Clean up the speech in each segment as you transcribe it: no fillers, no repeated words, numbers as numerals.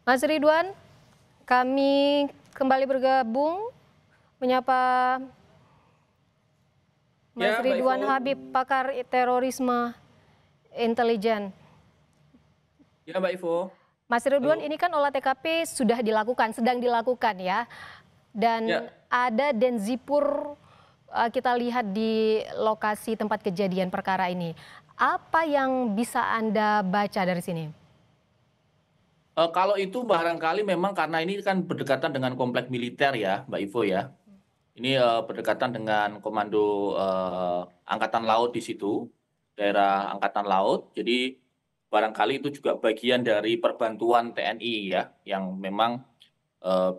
Mas Ridwan, kami kembali bergabung menyapa Mas Ya, Mbak Ridwan Ivo. Habib, pakar terorisme intelijen. Ya, Mbak Ivo. Mas Ridwan, Halo. ini kan olah TKP sudah dilakukan, sedang dilakukan ya. Dan Ya, ada Denzipur kita lihat di lokasi tempat kejadian perkara ini. Apa yang bisa Anda baca dari sini? kalau itu barangkali memang karena ini kan berdekatan dengan komplek militer ya, Mbak Ivo ya. Ini berdekatan dengan komando Angkatan Laut di situ, daerah Angkatan Laut. Jadi barangkali itu juga bagian dari perbantuan TNI ya, yang memang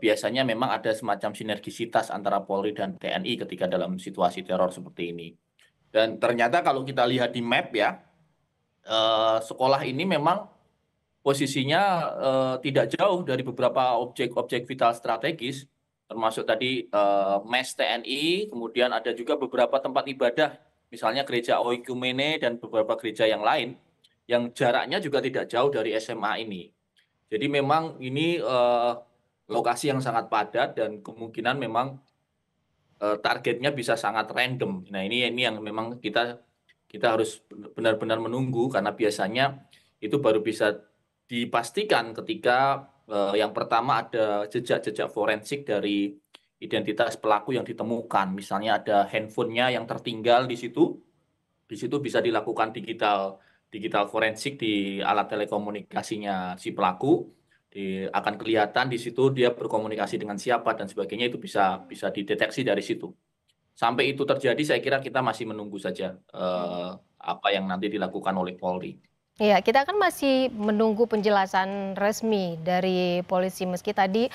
biasanya memang ada semacam sinergisitas antara Polri dan TNI ketika dalam situasi teror seperti ini. Dan ternyata kalau kita lihat di map ya, sekolah ini memang posisinya tidak jauh dari beberapa objek-objek vital strategis, termasuk tadi mes TNI, kemudian ada juga beberapa tempat ibadah, misalnya gereja Oikumene dan beberapa gereja yang lain, yang jaraknya juga tidak jauh dari SMA ini. Jadi memang ini lokasi yang sangat padat dan kemungkinan memang targetnya bisa sangat random. Nah ini yang memang kita harus benar-benar menunggu karena biasanya itu baru bisa dipastikan ketika yang pertama ada jejak-jejak forensik dari identitas pelaku yang ditemukan. Misalnya ada handphonenya yang tertinggal di situ bisa dilakukan digital forensik di alat telekomunikasinya si pelaku. Akan kelihatan di situ dia berkomunikasi dengan siapa dan sebagainya itu bisa bisa dideteksi dari situ. Sampai itu terjadi, saya kira kita masih menunggu saja apa yang nanti dilakukan oleh Polri. Ya, kita kan masih menunggu penjelasan resmi dari polisi meski tadi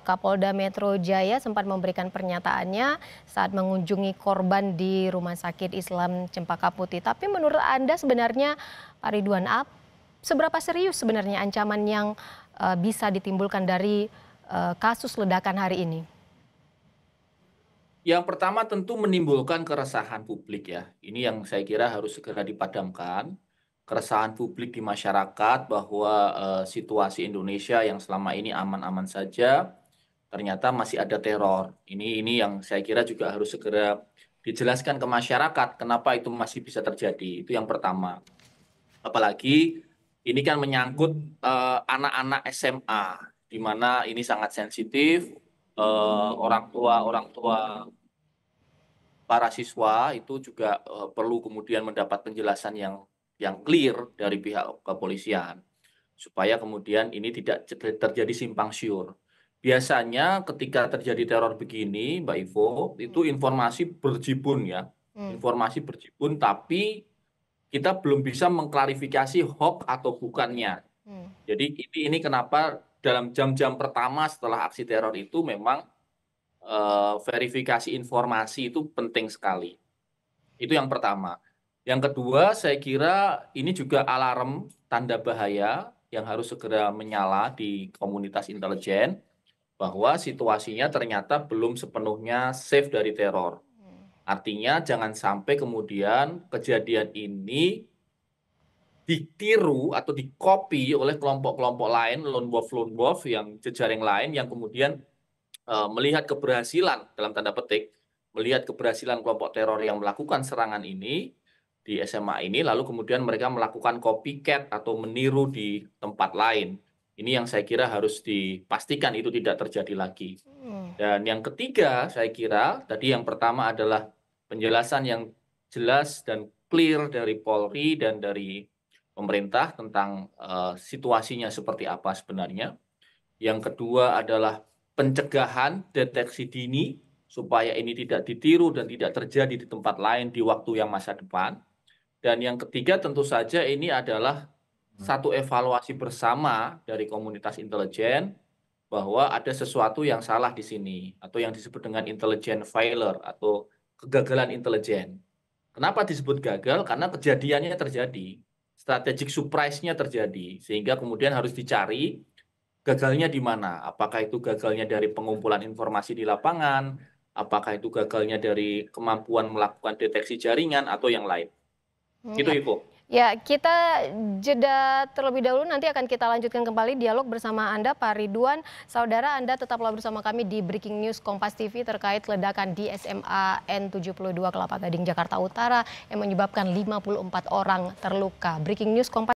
Kapolda Metro Jaya sempat memberikan pernyataannya saat mengunjungi korban di Rumah Sakit Islam Cempaka Putih. Tapi menurut Anda sebenarnya Pak Ridwan, seberapa serius sebenarnya ancaman yang bisa ditimbulkan dari kasus ledakan hari ini? Yang pertama tentu menimbulkan keresahan publik ya. Ini yang saya kira harus segera dipadamkan. Keresahan publik di masyarakat bahwa situasi Indonesia yang selama ini aman-aman saja, ternyata masih ada teror. Ini yang saya kira juga harus segera dijelaskan ke masyarakat kenapa itu masih bisa terjadi. Itu yang pertama. Apalagi ini kan menyangkut anak-anak SMA, di mana ini sangat sensitif. Orang tua para siswa itu juga perlu kemudian mendapat penjelasan yang clear dari pihak kepolisian supaya kemudian ini tidak terjadi simpang siur. Biasanya ketika terjadi teror begini, Mbak Ivo, itu informasi berjibun ya. Hmm. Informasi berjibun tapi kita belum bisa mengklarifikasi hoax atau bukannya. Hmm. Jadi ini kenapa dalam jam-jam pertama setelah aksi teror itu memang verifikasi informasi itu penting sekali. Itu yang pertama. Yang kedua, saya kira ini juga alarm tanda bahaya yang harus segera menyala di komunitas intelijen bahwa situasinya ternyata belum sepenuhnya safe dari teror. Artinya jangan sampai kemudian kejadian ini ditiru atau dikopi oleh kelompok-kelompok lain, lone wolf yang jejaring lain yang kemudian melihat keberhasilan dalam tanda petik, melihat keberhasilan kelompok teror yang melakukan serangan ini di SMA ini, lalu kemudian mereka melakukan copycat atau meniru di tempat lain. Ini yang saya kira harus dipastikan itu tidak terjadi lagi. Hmm. Dan yang ketiga, saya kira tadi yang pertama adalah penjelasan yang jelas dan clear dari Polri dan dari pemerintah tentang situasinya seperti apa sebenarnya. Yang kedua adalah pencegahan deteksi dini supaya ini tidak ditiru dan tidak terjadi di tempat lain di waktu yang masa depan. Dan yang ketiga tentu saja ini adalah satu evaluasi bersama dari komunitas intelijen bahwa ada sesuatu yang salah di sini atau yang disebut dengan intelligent failure atau kegagalan intelijen. Kenapa disebut gagal? Karena kejadiannya terjadi, strategic surprise-nya terjadi, sehingga kemudian harus dicari gagalnya di mana. Apakah itu gagalnya dari pengumpulan informasi di lapangan, apakah itu gagalnya dari kemampuan melakukan deteksi jaringan atau yang lain. Itu Ya. Ivo. Ya, kita jeda terlebih dahulu, nanti akan kita lanjutkan kembali dialog bersama Anda, Pak Ridwan. Saudara, Anda tetaplah bersama kami di Breaking News Kompas TV terkait ledakan di SMA N72 Kelapa Gading, Jakarta Utara yang menyebabkan 54 orang terluka. Breaking News Kompas